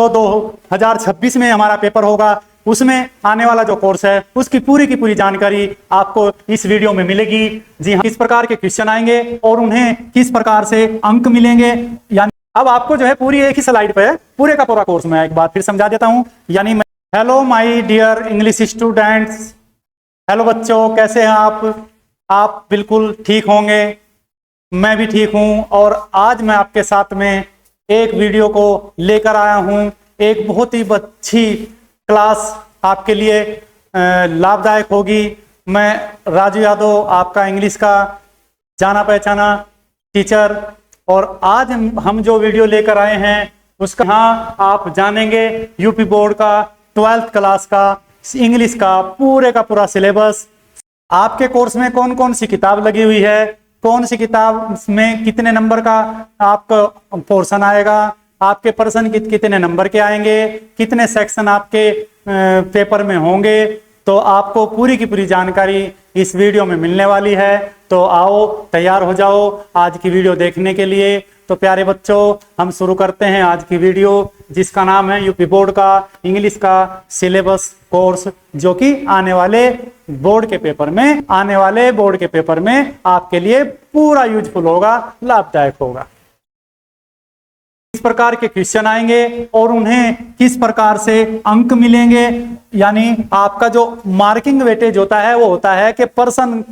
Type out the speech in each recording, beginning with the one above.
तो 2026 में हमारा पेपर होगा, उसमें आने वाला जो कोर्स है उसकी पूरी की पूरी जानकारी आपको इस वीडियो में मिलेगी। जी हाँ, किस प्रकार के क्वेश्चन आएंगे और उन्हें किस प्रकार से अंक मिलेंगे। यानी अब आपको जो है पूरी एक ही स्लाइड पे पूरे का पूरा कोर्स मैं एक बार फिर समझा देता हूं। यानी hello my dear English students, hello बच्चों, कैसे हैं आप बिल्कुल ठीक होंगे, मैं भी ठीक हूं। और आज मैं आपके साथ में एक वीडियो को लेकर आया हूं, एक बहुत ही अच्छी क्लास आपके लिए लाभदायक होगी। मैं राजू यादव, आपका इंग्लिश का जाना पहचाना टीचर, और आज हम जो वीडियो लेकर आए हैं उसका यहाँ आप जानेंगे यूपी बोर्ड का 12th क्लास का इंग्लिश का पूरा सिलेबस, आपके कोर्स में कौन कौन सी किताब लगी हुई है, कौन सी किताब में कितने नंबर का आपका पोर्शन आएगा, आपके पर्सन कितने नंबर के आएंगे, कितने सेक्शन आपके पेपर में होंगे। तो आपको पूरी की पूरी जानकारी इस वीडियो में मिलने वाली है। तो आओ, तैयार हो जाओ आज की वीडियो देखने के लिए। तो प्यारे बच्चों, हम शुरू करते हैं आज की वीडियो, जिसका नाम है यूपी बोर्ड का इंग्लिश का सिलेबस कोर्स, जो कि आने वाले बोर्ड के पेपर में आपके लिए पूरा यूजफुल होगा, लाभदायक होगा। किस प्रकार के क्वेश्चन आएंगे और उन्हें किस प्रकार से अंक मिलेंगे। यानी आपका जो मार्किंग वेटेज होता है वो होता है कि पर्सन,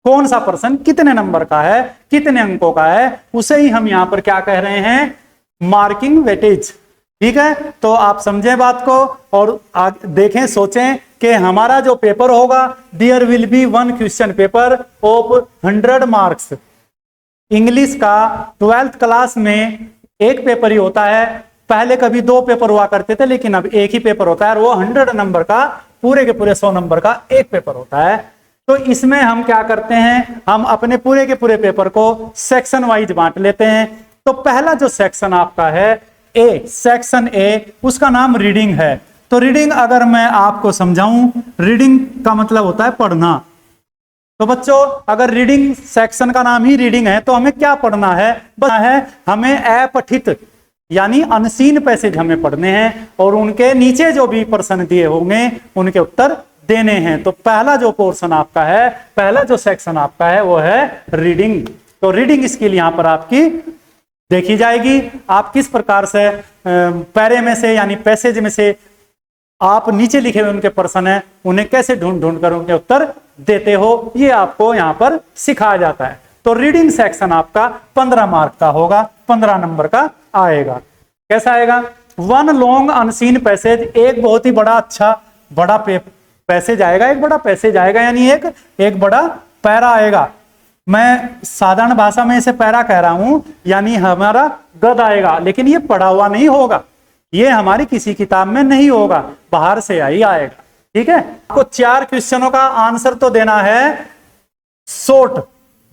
कौन सा पर्सन कितने नंबर का है, कितने अंकों का है, उसे ही हम यहां पर क्या कह रहे हैं, मार्किंग वेटेज। ठीक है, तो आप समझें बात को और देखें, सोचें कि हमारा जो पेपर होगा, there will be one question paper of 100 marks. English का 12th क्लास में एक पेपर ही होता है, पहले कभी 2 पेपर हुआ करते थे, लेकिन अब एक ही पेपर होता है और वो 100 नंबर का, पूरे के पूरे 100 नंबर का एक पेपर होता है। तो इसमें हम क्या करते हैं, हम अपने पूरे के पूरे पेपर को सेक्शन वाइज बांट लेते हैं। तो पहला जो सेक्शन आपका है ए, सेक्शन ए, उसका नाम रीडिंग है। तो रीडिंग अगर मैं आपको समझाऊं, रीडिंग का मतलब होता है पढ़ना। तो बच्चों, अगर रीडिंग सेक्शन का नाम ही रीडिंग है तो हमें क्या पढ़ना है, हमें अपठित यानी अनसीन पैसेज हमें पढ़ने हैं और उनके नीचे जो भी प्रश्न दिए होंगे उनके उत्तर देने हैं। तो पहला जो पोर्शन आपका है, पहला जो सेक्शन आपका है वो है रीडिंग। तो रीडिंग स्किल यहां पर आपकी देखी जाएगी। आप किस प्रकार से पैरे में से यानी पैसेज में से आप नीचे लिखे हुए उनके प्रश्न है उन्हें कैसे ढूंढ कर उनके उत्तर देते हो, ये आपको यहां पर सिखाया जाता है। तो रीडिंग सेक्शन आपका 15 मार्क का होगा, 15 नंबर का आएगा। कैसा आएगा, वन लॉन्ग अनसीन पैसेज, एक बहुत ही बड़ा अच्छा बड़ा पैसेज आएगा, एक बड़ा पैसेज आएगा, यानी एक बड़ा पैरा आएगा। मैं साधारण भाषा में इसे पैरा कह रहा हूं, यानी हमारा गद आएगा, लेकिन ये पढ़ा हुआ नहीं होगा, ये हमारी किसी किताब में नहीं होगा, बाहर से ही आएगा। ठीक है, आपको 4 क्वेश्चनों का आंसर तो देना है शॉर्ट।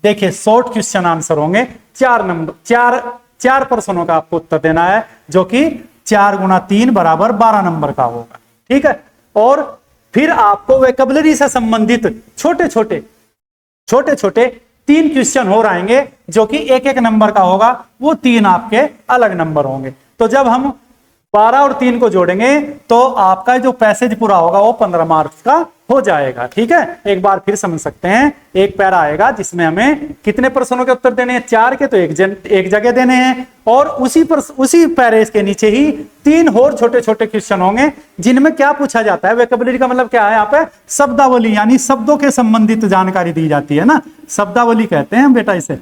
देखिए, शॉर्ट क्वेश्चन आंसर होंगे, 4 प्रश्नों का आपको उत्तर देना है, जो कि 4 गुना 3 बराबर 12 नंबर का होगा। ठीक है, और फिर आपको वोकैबुलरी से संबंधित छोटे छोटे 3 क्वेश्चन हो रहेंगे, जो कि एक नंबर का होगा, वो 3 आपके अलग नंबर होंगे। तो जब हम 12 और 3 को जोड़ेंगे तो आपका जो पैसेज पूरा होगा वो 15 मार्क्स का हो जाएगा। ठीक है, एक बार फिर समझ सकते हैं, एक पैरा आएगा जिसमें हमें कितने प्रश्नों के उत्तर देने हैं, 4 के, तो एक जगह देने हैं, और उसी पैरे के नीचे ही 3 और छोटे क्वेश्चन होंगे, जिनमें क्या पूछा जाता है, वोकैबुलरी का मतलब क्या है, यहाँ पे शब्दावली यानी शब्दों के संबंधित जानकारी दी जाती है ना, शब्दावली कहते हैं बेटा इसे।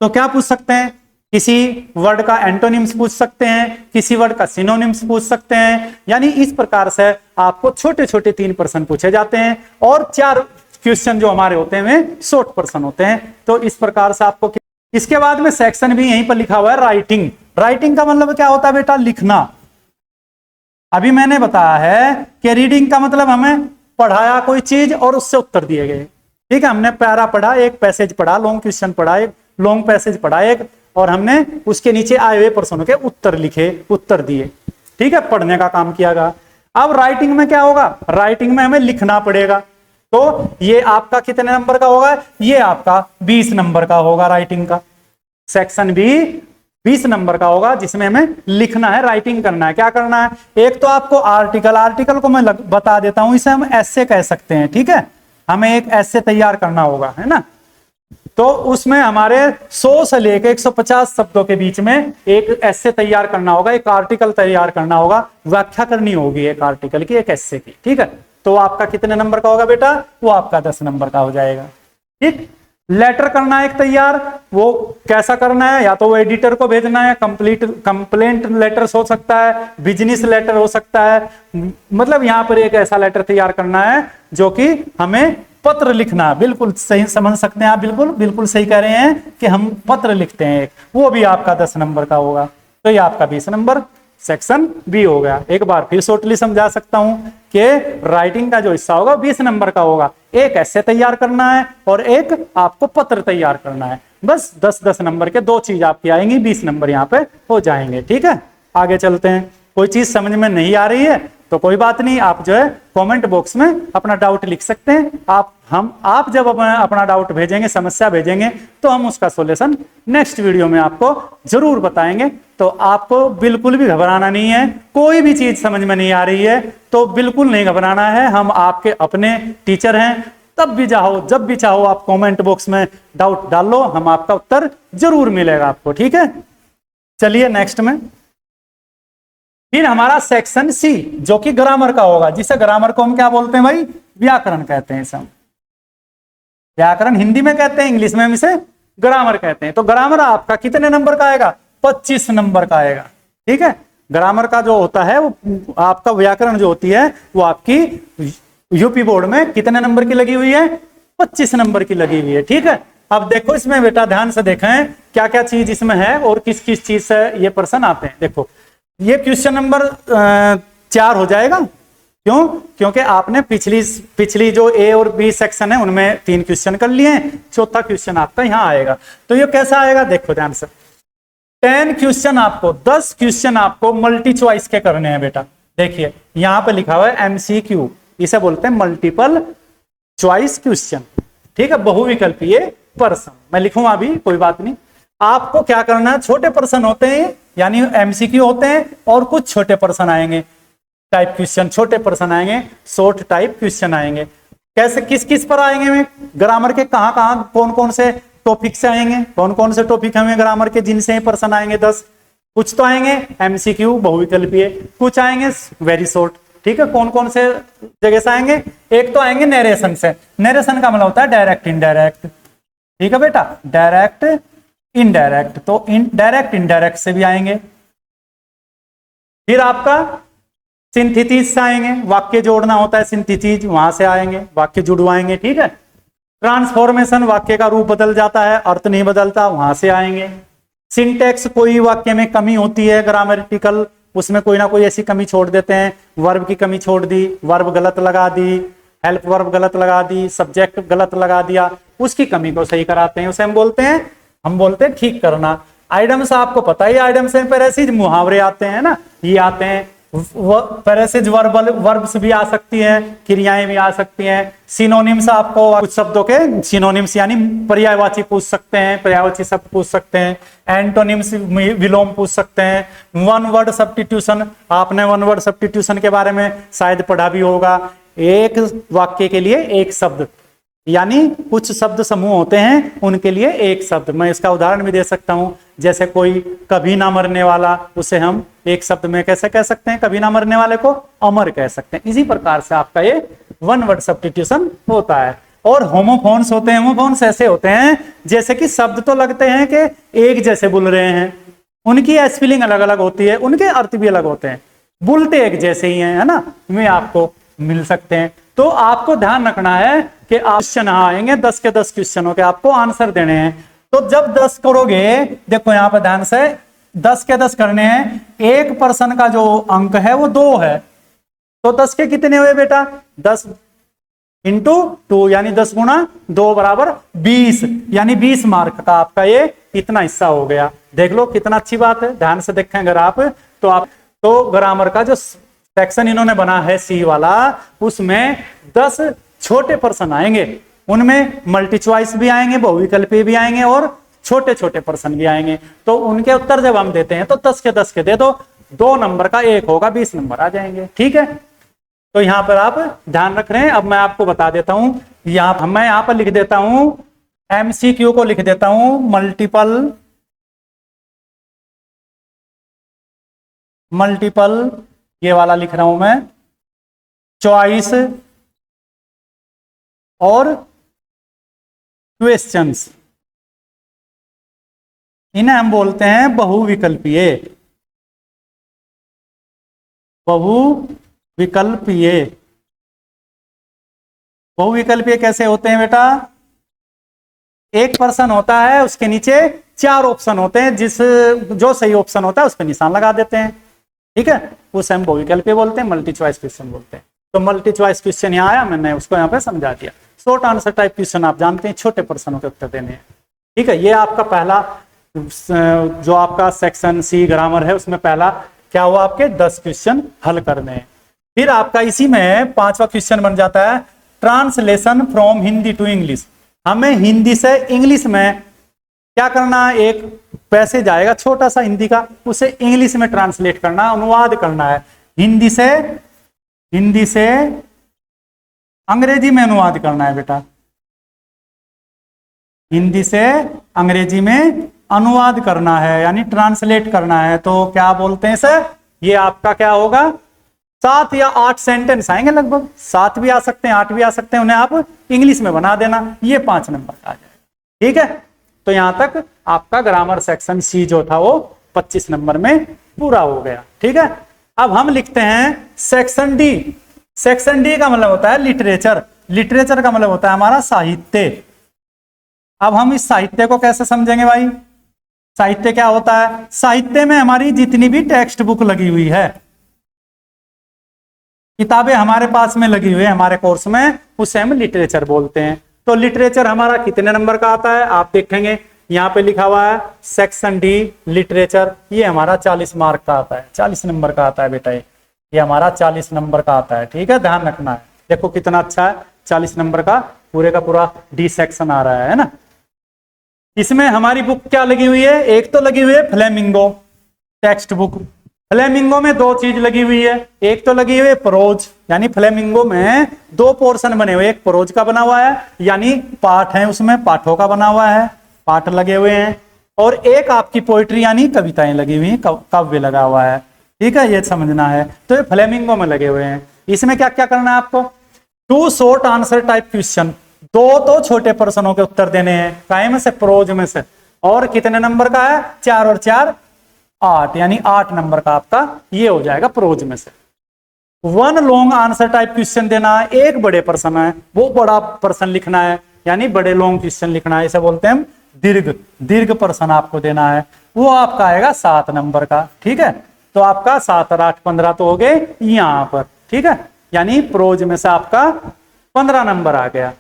तो क्या पूछ सकते हैं, किसी वर्ड का एंटोनिम्स पूछ सकते हैं, किसी वर्ड का सिनोनिम्स पूछ सकते हैं, यानी इस प्रकार से आपको छोटे 3 प्रश्न पूछे जाते हैं, और 4 क्वेश्चन जो हमारे होते हैं शॉर्ट प्रश्न होते हैं। तो इस प्रकार से आपको, इसके बाद में सेक्शन भी यहीं पर लिखा हुआ है राइटिंग। राइटिंग का मतलब क्या होता है बेटा, लिखना। अभी मैंने बताया है कि रीडिंग का मतलब हमें पढ़ाया कोई चीज और उससे उत्तर दिए गए। ठीक है, हमने पैरा पढ़ा, एक पैसेज पढ़ा, लॉन्ग क्वेश्चन पढ़ा, एक लॉन्ग पैसेज पढ़ा एक, और हमने उसके नीचे आए हुए प्रश्नों के उत्तर लिखे, उत्तर दिए। ठीक है, पढ़ने का काम किया गया। अब राइटिंग में क्या होगा, राइटिंग में हमें लिखना पड़ेगा। तो ये आपका कितने नंबर का होगा, ये आपका 20 नंबर का होगा राइटिंग का। सेक्शन भी 20 नंबर का होगा, जिसमें हमें लिखना है, राइटिंग करना है। क्या करना है, एक तो आपको आर्टिकल को मैं बता देता हूं, इसे हम ऐसे कह सकते हैं, ठीक है। हमें एक ऐसे तैयार करना होगा, है ना। तो उसमें हमारे 100 से लेकर 150 शब्दों के बीच में एक ऐसे तैयार करना होगा, एक आर्टिकल तैयार करना होगा, व्याख्या करनी होगी एक आर्टिकल की, एक ऐसे की, ठीक है। तो आपका कितने नंबर का होगा बेटा, वो आपका 10 नंबर का हो जाएगा, ठीक। लेटर करना है एक तैयार, वो कैसा करना है, या तो वो एडिटर को भेजना है, कंप्लेंट लेटर हो सकता है, बिजनेस लेटर हो सकता है, मतलब यहां पर एक ऐसा लेटर तैयार करना है जो कि हमें पत्र लिखना। बिल्कुल सही समझ सकते हैं आप, बिल्कुल बिल्कुल सही कह रहे हैं कि हम पत्र लिखते हैं, वो भी आपका 10 नंबर का होगा। तो ये आपका 20 नंबर सेक्शन बी हो गया। एक बार फिर शॉर्टली समझा सकता हूं कि राइटिंग का जो हिस्सा होगा 20 नंबर का होगा, एक ऐसे तैयार करना है और एक आपको पत्र तैयार करना है। बस 10-10 नंबर के 2 चीज आपकी आएंगी, 20 नंबर यहाँ पे हो जाएंगे, ठीक है। आगे चलते हैं। कोई चीज समझ में नहीं आ रही है तो कोई बात नहीं, आप जो है कमेंट बॉक्स में अपना डाउट लिख सकते हैं। आप जब अपना डाउट भेजेंगे, समस्या भेजेंगे, तो हम उसका सॉल्यूशन नेक्स्ट वीडियो में आपको जरूर बताएंगे। तो आपको बिल्कुल भी घबराना नहीं है, कोई भी चीज समझ में नहीं आ रही है तो बिल्कुल नहीं घबराना है, हम आपके अपने टीचर हैं। तब भी चाहो, जब भी चाहो, आप कमेंट बॉक्स में डाउट डाल लो, हम आपका उत्तर जरूर मिलेगा आपको, ठीक है। चलिए नेक्स्ट में, फिर हमारा सेक्शन सी जो कि ग्रामर का होगा, जिसे ग्रामर को हम क्या बोलते हैं भाई, व्याकरण कहते हैं। सब व्याकरण हिंदी में कहते हैं, इंग्लिश में हम इसे ग्रामर कहते हैं। तो ग्रामर आपका कितने नंबर का आएगा, 25 नंबर का आएगा, ठीक है। ग्रामर का जो होता है वो आपका व्याकरण जो होती है वो आपकी यूपी बोर्ड में कितने नंबर की लगी हुई है, 25 नंबर की लगी हुई है, ठीक है। अब देखो इसमें बेटा ध्यान से देखें क्या क्या चीज इसमें है और किस किस चीज से ये प्रश्न आते हैं। देखो ये क्वेश्चन नंबर 4 हो जाएगा, क्यों, क्योंकि आपने पिछली जो ए और बी सेक्शन है उनमें 3 क्वेश्चन कर लिए हैं, चौथा क्वेश्चन आपका यहाँ आएगा। तो ये कैसा आएगा, देखो ध्यान से, 10 क्वेश्चन आपको, 10 क्वेश्चन आपको मल्टी चॉइस के करने हैं बेटा। देखिए यहाँ पे लिखा हुआ है एमसीक्यू, इसे बोलते हैं मल्टीपल चॉइस क्वेश्चन, ठीक है, बहुविकल्पीय प्रश्न। मैं लिखूंगा अभी, कोई बात नहीं। आपको क्या करना है, छोटे प्रश्न होते हैं यानी एमसीक्यू होते हैं, और कुछ छोटे प्रश्न आएंगे, टाइप क्वेश्चन, छोटे प्रश्न आएंगे, शॉर्ट टाइप क्वेश्चन आएंगे। कैसे, किस किस पर आएंगे, ग्रामर के कहां कहां कौन कौन से टॉपिक से आएंगे, कौन कौन से टॉपिक हमें ग्रामर के जिनसे प्रश्न आएंगे 10। कुछ तो आएंगे एमसीक्यू बहुविकल्पीय, कुछ आएंगे वेरी शॉर्ट, ठीक है। कौन कौन से जगह से आएंगे, एक तो आएंगे नरेशन से, नरेशन का मतलब होता है डायरेक्ट इनडायरेक्ट, ठीक है बेटा, डायरेक्ट इनडायरेक्ट, तो डायरेक्ट इनडायरेक्ट से भी आएंगे। फिर आपका सिंथेसिस से आएंगे, वाक्य जोड़ना होता है सिंथेसिस, वहां से आएंगे, वाक्य जुड़वाएंगे, ठीक है। ट्रांसफॉर्मेशन, वाक्य का रूप बदल जाता है, अर्थ नहीं बदलता, वहां से आएंगे। सिंटेक्स, कोई वाक्य में कमी होती है ग्रामेटिकल, उसमें कोई ना कोई ऐसी कमी छोड़ देते हैं, वर्ब की कमी छोड़ दी, वर्ब गलत लगा दी, हेल्प वर्ब गलत लगा दी, सब्जेक्ट गलत लगा दिया, उसकी कमी को सही कराते हैं, उसे हम बोलते हैं ठीक करना। आइडम्स आपको पता ही, आइडम्स में पैरासिज मुहावरे आते हैं ना, ये आते हैं। पैरासिज वर्ब्स भी आ सकती हैं, क्रियाएं भी आ सकती हैं। सिनोनिम्स, आपको कुछ शब्दों के सिनोनिम्स यानी पर्यायवाची पूछ सकते हैं, पर्यायवाची शब्द पूछ सकते हैं। एंटोनिम्स, विलोम पूछ सकते हैं। वन वर्ड सब्स्टिट्यूशन, आपने वन वर्ड सब्स्टिट्यूशन के बारे में शायद पढ़ा भी होगा। एक वाक्य के लिए एक शब्द, यानी कुछ शब्द समूह होते हैं उनके लिए एक शब्द। मैं इसका उदाहरण भी दे सकता हूं, जैसे कोई कभी ना मरने वाला, उसे हम एक शब्द में कैसे कह सकते हैं, कभी ना मरने वाले को अमर कह सकते हैं। इसी प्रकार से आपका ये वन वर्ड सब्स्टिट्यूशन होता है। और होमोफोन्स होते हैं, होमोफोन्स ऐसे होते हैं जैसे कि शब्द तो लगते हैं कि एक जैसे बोल रहे हैं, उनकी स्पेलिंग अलग अलग होती है, उनके अर्थ भी अलग होते हैं, बोलते एक जैसे ही हैं, है ना, वे आपको मिल सकते हैं। तो आपको ध्यान रखना है कि आप क्वेश्चन आएंगे 10 के 10 क्वेश्चनों के आपको आंसर देने हैं। तो जब 10 करोगे, देखो यहां पर ध्यान से 10 के 10 करने हैं, एक पर्सन का जो अंक है वो 2 है, तो 10 के कितने हुए बेटा, 10 इंटू 2 यानी 10 गुणा 2 बराबर 20, यानी 20 मार्क का आपका ये इतना हिस्सा हो गया। देख लो कितना अच्छी बात है, ध्यान से देखें अगर आप तो ग्रामर का जो सेक्शन इन्होंने बना है सी वाला, उसमें 10 छोटे प्रश्न आएंगे, उनमें मल्टी चॉइस भी आएंगे, बहुविकल्पी भी आएंगे और छोटे छोटे प्रश्न भी आएंगे, तो उनके उत्तर जब हम देते हैं तो 10 के 10 के दे दो, 2 नंबर का 1 होगा, 20 नंबर आ जाएंगे। ठीक है, तो यहां पर आप ध्यान रख रहे हैं। अब मैं आपको बता देता हूं, मैं यहां पर लिख देता हूं MCQ को, लिख देता हूं मल्टीपल, ये वाला लिख रहा हूं मैं, चॉइस और क्वेश्चंस, इन्हें हम बोलते हैं बहुविकल्पीय। बहुविकल्पीय कैसे होते हैं बेटा? एक पर्सन होता है, उसके नीचे 4 ऑप्शन होते हैं, जो सही ऑप्शन होता है उस पर निशान लगा देते हैं। ठीक है, उसे हम बहुविकल्पीय बोलते हैं, मल्टी चॉइस क्वेश्चन बोलते हैं। तो मल्टी चॉइस क्वेश्चन यहाँ आया, मैंने उसको यहाँ पे समझा दिया। शॉर्ट आंसर टाइप क्वेश्चन आप जानते हैं, छोटे प्रश्नों के उत्तर देने हैं। ठीक है, ये आपका पहला जो आपका सेक्शन सी ग्रामर है, उसमें पहला क्या हुआ, आपके 10 क्वेश्चन हल करने हैं। फिर आपका इसी में 5वां क्वेश्चन बन जाता है translation from Hindi to English. हमें हिंदी से इंग्लिश में क्या करना है, एक पैसेज आएगा छोटा सा हिंदी का, उसे इंग्लिश में ट्रांसलेट करना, अनुवाद करना है। हिंदी से अंग्रेजी में अनुवाद करना है बेटा, हिंदी से अंग्रेजी में अनुवाद करना है, यानी ट्रांसलेट करना है। तो क्या बोलते हैं सर, ये आपका क्या होगा, 7 या 8 सेंटेंस आएंगे, लगभग 7 भी आ सकते हैं, 8 भी आ सकते हैं, उन्हें आप इंग्लिश में बना देना, ये 5 नंबर का आ जाएगा। ठीक है, तो यहां तक आपका ग्रामर सेक्शन सी जो था वो 25 नंबर में पूरा हो गया। ठीक है, अब हम लिखते हैं सेक्शन डी। सेक्शन डी का मतलब होता है लिटरेचर। लिटरेचर का मतलब होता है हमारा साहित्य। अब हम इस साहित्य को कैसे समझेंगे भाई? साहित्य क्या होता है? साहित्य में हमारी जितनी भी टेक्स्ट बुक लगी हुई है, किताबें हमारे पास में लगी हुई है हमारे कोर्स में, उसे हम लिटरेचर बोलते हैं। तो लिटरेचर हमारा कितने नंबर का आता है आप देखेंगे, यहाँ पे लिखा हुआ है सेक्शन डी लिटरेचर, ये हमारा 40 मार्क का आता है, 40 नंबर का आता है बेटा, ये हमारा 40 नंबर का आता है। ठीक है, ध्यान रखना है। देखो कितना अच्छा है, 40 नंबर का पूरे का पूरा डी सेक्शन आ रहा है ना। इसमें हमारी बुक क्या लगी हुई है? एक तो लगी हुई है फ्लेमिंगो टेक्स्ट बुक। फ्लेमिंगो में 2 चीज लगी हुई है, एक तो लगी हुई है प्रोज, यानी फ्लेमिंगो में 2 पोर्शन बने हुए, एक प्रोज का बना हुआ है, यानी पाठ है, उसमें पाठों का बना हुआ है, पाठ लगे हुए हैं, और एक आपकी पोइट्री यानी कविताएं लगी हुई हैं, काव्य लगा हुआ है। ठीक है, ये समझना है। तो ये फ्लेमिंगो में लगे हुए हैं। इसमें क्या क्या करना है आपको? 2 शॉर्ट आंसर टाइप क्वेश्चन, 2 तो छोटे प्रश्नों के उत्तर देने हैं, काहे में से? प्रोज में से। और कितने नंबर का है? 4 और 4 8, यानी 8 नंबर का आपका ये हो जाएगा प्रोज में से। 1 लॉन्ग आंसर टाइप क्वेश्चन देना है, एक बड़े प्रश्न है, वो बड़ा प्रश्न लिखना है, यानी बड़े लॉन्ग क्वेश्चन लिखना है, इसे बोलते हैं हम दीर्घ प्रश्न आपको देना है, वो आपका आएगा 7 नंबर का। ठीक है, तो आपका 7 और 8 15 तो हो गए यहां पर। ठीक है, यानी प्रोज में से आपका 15 नंबर आ गया।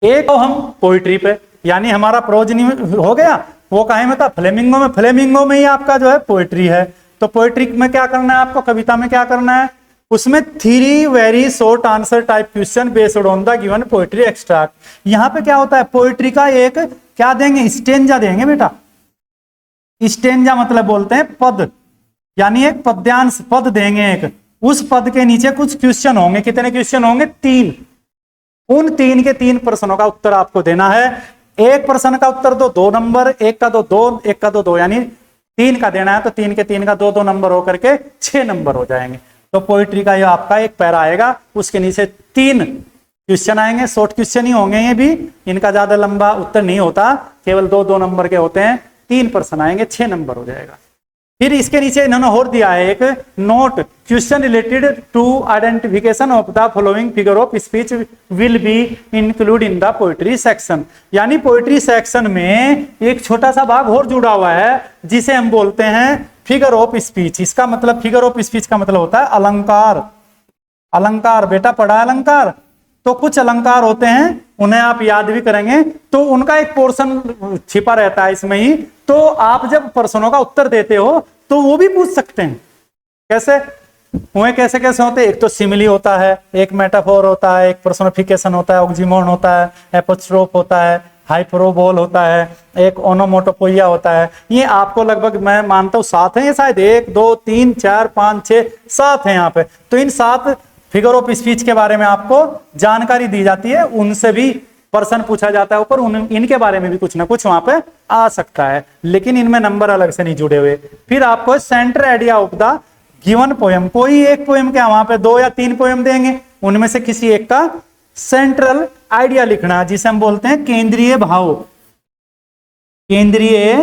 एक तो हम पोइट्री पे, यानी हमारा प्रोज नहीं हो गया, वो काहे में था? फ्लेमिंगो में। फ्लेमिंगो में ही आपका जो है पोइट्री है, तो पोइट्री में क्या करना है आपको? कविता में क्या करना है? उसमें 3 very short answer type question based on the given poetry extract. यहाँ पे क्या होता है? पोइट्री का एक क्या देंगे? स्टेंजा देंगे बेटा। स्टेंजा मतलब बोलते हैं पद, यानी एक पद्यांश पद देंगे एक, उस पद के नीचे कुछ क्वेश्चन होंगे। कितने क्वेश्चन होंगे? 3। उन 3 के 3 प्रश्नों का उत्तर आपको देना है। एक प्रश्न का उत्तर दो 2 नंबर, एक का दो 2, एक का दो 2, यानी 3 का देना है, तो 3 के 3 का 2 नंबर होकर के 6 नंबर हो जाएंगे। तो पोइट्री का ये आपका एक पैरा आएगा, उसके नीचे 3 क्वेश्चन आएंगे, शॉर्ट क्वेश्चन ही होंगे ये भी, इनका ज्यादा लंबा उत्तर नहीं होता, केवल 2 नंबर के होते हैं। 3 प्रश्न आएंगे, 6 नंबर हो जाएगा। फिर इसके नीचे इन्होंने और दिया है एक note, question related to identification of the following figure of speech will be include in the poetry section. यानी पोइट्री सेक्शन में एक छोटा सा भाग और जुड़ा हुआ है, जिसे हम बोलते हैं फिगर ऑफ स्पीच। इसका मतलब, फिगर ऑफ स्पीच का मतलब होता है अलंकार। अलंकार बेटा पढ़ा अलंकार, तो कुछ अलंकार होते हैं, उन्हें आप याद भी करेंगे, तो उनका एक पोर्शन छिपा रहता है इसमें ही। तो आप जब प्रश्नों का उत्तर देते हो तो वो भी पूछ सकते हैं। कैसे हुए? कैसे कैसे होते हैं? एक तो सिमिली होता है, एक मेटाफोर होता है, एक पर्सोनिफिकेशन होता है, ऑक्सीमोन होता है, एपोस्ट्रोफ होता है, हाइपरोबोल होता है, एक ओनोमोटोपोइया होता है। ये आपको लगभग मैं मानता हूँ 7 है, ये शायद 1 2 3 4 5 6 7 है यहाँ पे। तो इन 7 फिगर ऑफ स्पीच के बारे में आपको जानकारी दी जाती है, उनसे भी प्रश्न पूछा जाता है ऊपर, इनके बारे में भी कुछ ना कुछ वहां पे आ सकता है, लेकिन इनमें नंबर अलग से नहीं जुड़े हुए। फिर आपको centre idea of the given poem, कोई एक पोएम क्या वहां पे 2 या 3 पोएम देंगे, उनमें से किसी एक का सेंट्रल आइडिया लिखना, जिसे हम बोलते हैं केंद्रीय भाव, केंद्रीय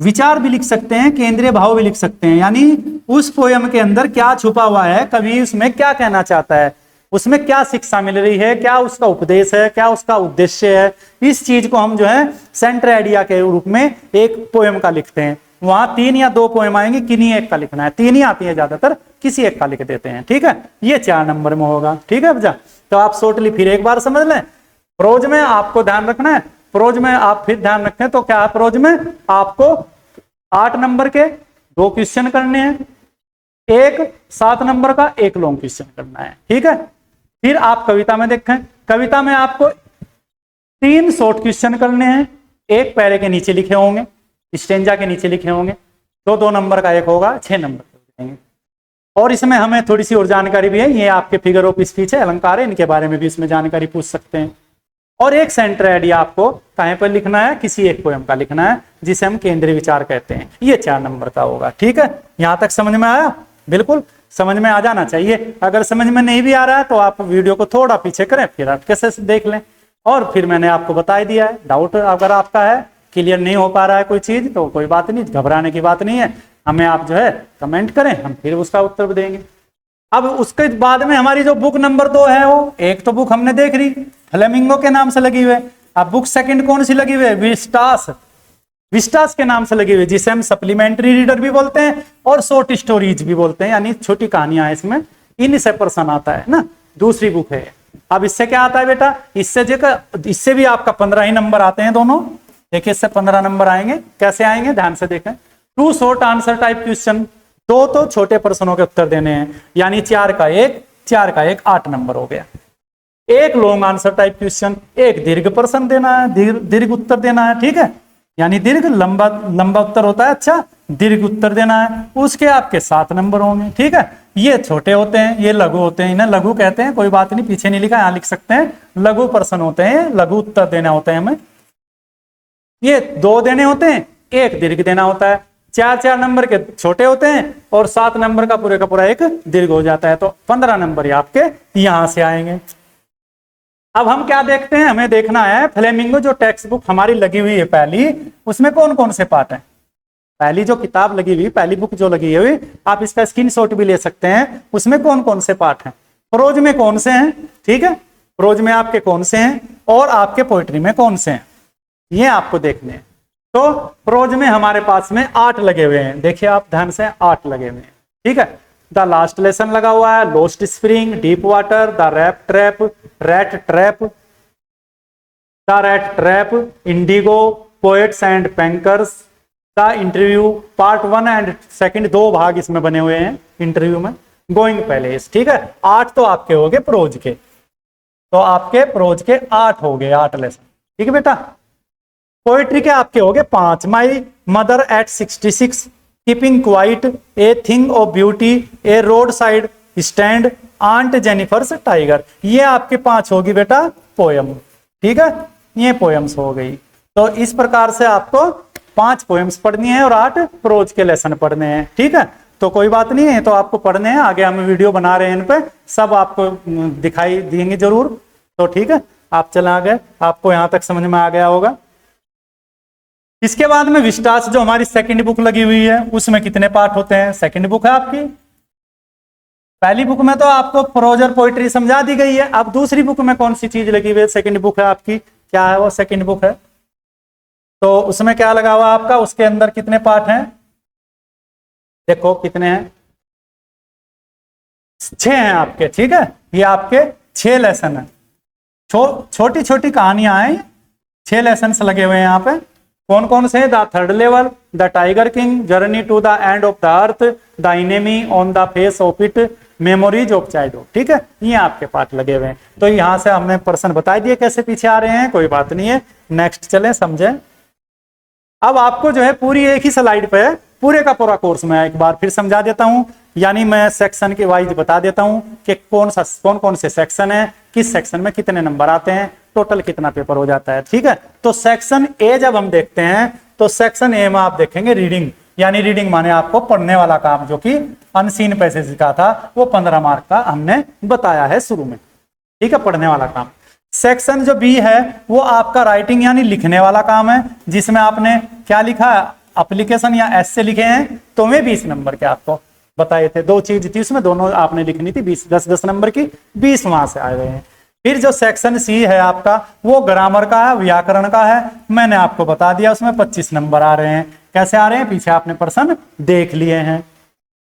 विचार भी लिख सकते हैं, केंद्रीय भाव भी लिख सकते हैं। यानी उस पोयम के अंदर क्या छुपा हुआ है, कवि उसमें क्या कहना चाहता है, उसमें क्या शिक्षा मिल रही है, क्या उसका उपदेश है, क्या उसका उद्देश्य है, इस चीज को हम जो है सेंटर आइडिया के रूप में एक पोयम का लिखते हैं। वहां 3 या 2 पोयम आएंगे, किन्हीं एक का लिखना है, 3 ही आती है ज्यादातर, किसी एक का लिख देते हैं। ठीक है, ये 4 नंबर में होगा। ठीक है बच्चा, तो आप शॉर्टली फिर एक बार समझ लें। प्रोज में आपको ध्यान रखना है, प्रोज में आप फिर ध्यान रखें तो क्या है, प्रोज में आपको 8 नंबर के 2 क्वेश्चन करने हैं, एक 7 नंबर का 1 लॉन्ग क्वेश्चन करना है। ठीक है, फिर आप कविता में देखें, कविता में आपको 3 शॉर्ट क्वेश्चन करने हैं, एक पैरे के नीचे लिखे होंगे, स्टेंजा के नीचे लिखे होंगे, 2 नंबर का एक होगा, 6 नंबर का देंगे। और इसमें हमें थोड़ी सी और जानकारी भी है, ये आपके फिगर ऑफ स्पीच है, अलंकार है, इनके बारे में भी इसमें जानकारी पूछ सकते हैं। और एक सेंटर आइडिया आपको कहीं पर लिखना है, किसी एक पोएम का लिखना है, जिसे हम केंद्रीय विचार कहते हैं, ये 4 नंबर का होगा। ठीक है, यहां तक समझ में आया? बिल्कुल समझ में आ जाना चाहिए। अगर समझ में नहीं भी आ रहा है तो आप वीडियो को थोड़ा पीछे करें, फिर आप कैसे देख लें। और फिर मैंने आपको बता दिया है, डाउट अगर आपका है, क्लियर नहीं हो पा रहा है कोई चीज, तो कोई बात नहीं, घबराने की बात नहीं है, हमें आप जो है कमेंट करें, हम फिर उसका उत्तर देंगे। अब उसके बाद में हमारी जो बुक नंबर 2 है, वो एक तो बुक हमने देख रही फ्लेमिंगो के नाम से लगी हुई है। अब बुक सेकंड कौन सी लगी हुई है, विस्टास, विस्टास के नाम से लगी हुई, जिसे हम सप्लीमेंट्री रीडर भी बोलते हैं और शॉर्ट स्टोरीज भी बोलते हैं, यानी छोटी कहानियां इसमें, इनसे प्रश्न आता है ना। दूसरी बुक है। अब इससे क्या आता है बेटा, इससे भी आपका 15 ही नंबर आते हैं दोनों। देखिए इससे 15 नंबर आएंगे, कैसे आएंगे ध्यान से देखें। 2 शॉर्ट आंसर टाइप क्वेश्चन, 2 तो छोटे प्रश्नों के उत्तर देने हैं, यानी 4 का 1 8 नंबर हो गया। 1 लॉन्ग आंसर टाइप क्वेश्चन, 1 दीर्घ प्रश्न देना है, दीर्घ उत्तर देना है। ठीक है, यानी दीर्घ लंबा उत्तर होता है, अच्छा दीर्घ उत्तर देना है, उसके आपके 7 नंबर होंगे। ठीक है, ये छोटे होते हैं, ये लघु होते हैं, इन्हें लघु कहते हैं, कोई बात नहीं, पीछे नहीं लिखा, यहां लिख सकते हैं, लघु प्रश्न होते हैं, लघु उत्तर देना होते हैं हमें। ये 2 देने होते हैं, 1 दीर्घ देना होता है, 4 नंबर के छोटे होते हैं और 7 नंबर का पूरा एक दीर्घ हो जाता है। तो 15 नंबर आपके यहां से आएंगे। अब हम क्या देखते हैं, हमें देखना है फ्लेमिंगो जो टेक्स्ट बुक हमारी लगी हुई है पहली, उसमें कौन कौन से पार्ट हैं। पहली जो किताब लगी हुई, पहली बुक जो लगी हुई, आप इसका स्क्रीनशॉट भी ले सकते हैं, उसमें कौन कौन से पार्ट हैं, प्रोज में कौन से हैं। ठीक है, प्रोज में आपके कौन से हैं और आपके पोइट्री में कौन से हैं, ये आपको देखने हैं। तो प्रोज में हमारे पास में 8 लगे हुए हैं, देखिए आप ध्यान से, 8 लगे हुए हैं। ठीक है, द लास्ट लेसन लगा हुआ है, lost spring, deep water, the rap trap, rat trap, the rat trap, indigo, poets and pancakes, the interview, part 1 and second, 2 भाग इसमें बने हुए हैं इंटरव्यू में, गोइंग पैलेस। ठीक है, 8 तो आपके हो गए प्रोज के, तो आपके प्रोज के 8 हो गए, 8 लेसन। ठीक है बेटा, पोएट्री के आपके हो गए 5, my mother at 66, keeping quiet, a thing of beauty, a roadside stand, aunt Jennifer's tiger, ये आपके 5 होगी बेटा पोयम। ठीक है, ये पोयम्स हो गई। तो इस प्रकार से आपको 5 पोयम्स पढ़नी है और 8 प्रोज के लेसन पढ़ने हैं। ठीक है, तो कोई बात नहीं है, तो आपको पढ़ने हैं, आगे हम वीडियो बना रहे हैं, इन पे सब आपको दिखाई देंगे जरूर। तो ठीक है, आप चले आ गए, आपको यहां तक समझ में आ गया होगा। इसके बाद में विस्टास जो हमारी सेकंड बुक लगी हुई है, उसमें कितने पार्ट होते हैं, सेकंड बुक है आपकी। पहली बुक में तो आपको प्रोज और पोइट्री समझा दी गई है, अब दूसरी बुक में कौन सी चीज लगी हुई है, सेकंड बुक है आपकी, क्या है वो सेकंड बुक है। तो उसमें क्या लगा हुआ आपका, उसके अंदर कितने पार्ट हैं, देखो कितने हैं, 6 हैं आपके। ठीक है, ये आपके 6 लेसन है, छोटी छोटी कहानियां हैं, 6 लेसन लगे हुए हैं यहाँ पे। कौन कौन से? The third level, the tiger king, journey to the end of the earth, the enemy on the face of it, memories of childhood. ठीक है, ये आपके पार्ट लगे हुए हैं। तो यहाँ से हमने प्रश्न बता दिए कैसे पीछे आ रहे हैं, कोई बात नहीं है। नेक्स्ट चलें, समझें। अब आपको जो है पूरी एक ही स्लाइड पे पूरे का पूरा कोर्स मैं एक बार फिर समझा देता हूं, यानी मैं सेक्शन के वाइज बता देता हूं कि कौन कौन से सेक्शन है, किस सेक्शन में कितने नंबर आते हैं, टोटल कितना पेपर हो जाता है। ठीक है, तो सेक्शन ए जब हम देखते हैं तो सेक्शन ए में आप देखेंगे रीडिंग, यानी रीडिंग माने आपको पढ़ने वाला काम, जो कि अनसीन पैसेज का था, वो 15 मार्क का हमने बताया है शुरू में। ठीक है, पढ़ने वाला काम। सेक्शन जो बी है वो आपका राइटिंग यानी लिखने वाला काम है, जिसमें आपने क्या लिखा है, एप्लीकेशन या एस्से लिखे हैं, तो वे 20 नंबर के आपको बताए थे। 2 चीज थी उसमें, दोनों आपने लिखनी थी, 10 नंबर की, 20 वहां से आए हुए हैं। फिर जो सेक्शन सी है आपका वो ग्रामर का है, व्याकरण का है, मैंने आपको बता दिया, उसमें 25 नंबर आ रहे हैं। कैसे आ रहे हैं, पीछे आपने प्रश्न देख लिए हैं।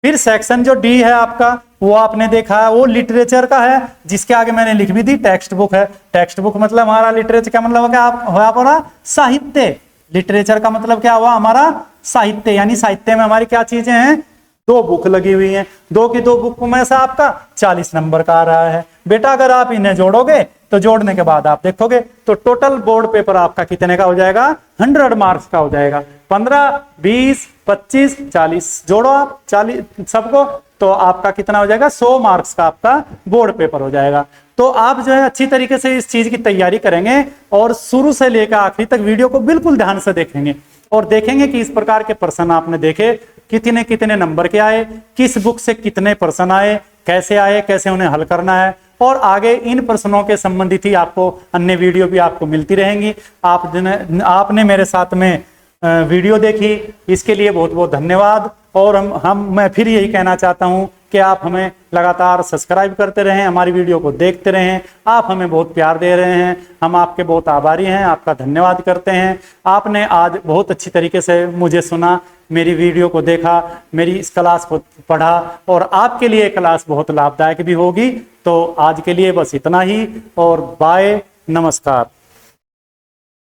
फिर सेक्शन जो डी है आपका वो आपने देखा है, वो लिटरेचर का है, जिसके आगे मैंने लिख भी दी टेक्स्ट बुक है। टेक्स्ट बुक मतलब हमारा लिटरेचर का मतलब क्या हुआ, साहित्य। लिटरेचर का मतलब क्या हुआ, हमारा साहित्य, यानी साहित्य में हमारी क्या चीजें हैं, 2 बुक लगी हुई हैं। 2 की 2 बुक में से आपका 40 नंबर का आ रहा है। बेटा अगर आप इन्हें जोड़ोगे तो जोड़ने के बाद आप देखोगे तो टोटल बोर्ड पेपर आपका कितने का हो जाएगा, 100 मार्क्स का हो जाएगा। 15, 20, 25, 40 जोड़ो आप 40 सबको, तो आपका कितना हो जाएगा, 100 मार्क्स का आपका बोर्ड पेपर हो जाएगा। तो आप जो है अच्छी तरीके से इस चीज की तैयारी करेंगे और शुरू से लेकर आखिरी तक वीडियो को बिल्कुल ध्यान से देखेंगे और देखेंगे कि इस प्रकार के प्रश्न आपने देखे कितने कितने नंबर के आए, किस बुक से कितने प्रश्न आए, कैसे उन्हें हल करना है, और आगे इन प्रश्नों के संबंधित ही आपको अन्य वीडियो भी आपको मिलती रहेंगी। आपने मेरे साथ में वीडियो देखी, इसके लिए बहुत बहुत धन्यवाद। और मैं फिर यही कहना चाहता हूं कि आप हमें लगातार सब्सक्राइब करते रहें, हमारी वीडियो को देखते रहें। आप हमें बहुत प्यार दे रहे हैं, हम आपके बहुत आभारी हैं, आपका धन्यवाद करते हैं। आपने आज बहुत अच्छी तरीके से मुझे सुना, मेरी वीडियो को देखा, मेरी इस क्लास को पढ़ा, और आपके लिए क्लास बहुत लाभदायक भी होगी। तो आज के लिए बस इतना ही, और बाय, नमस्कार।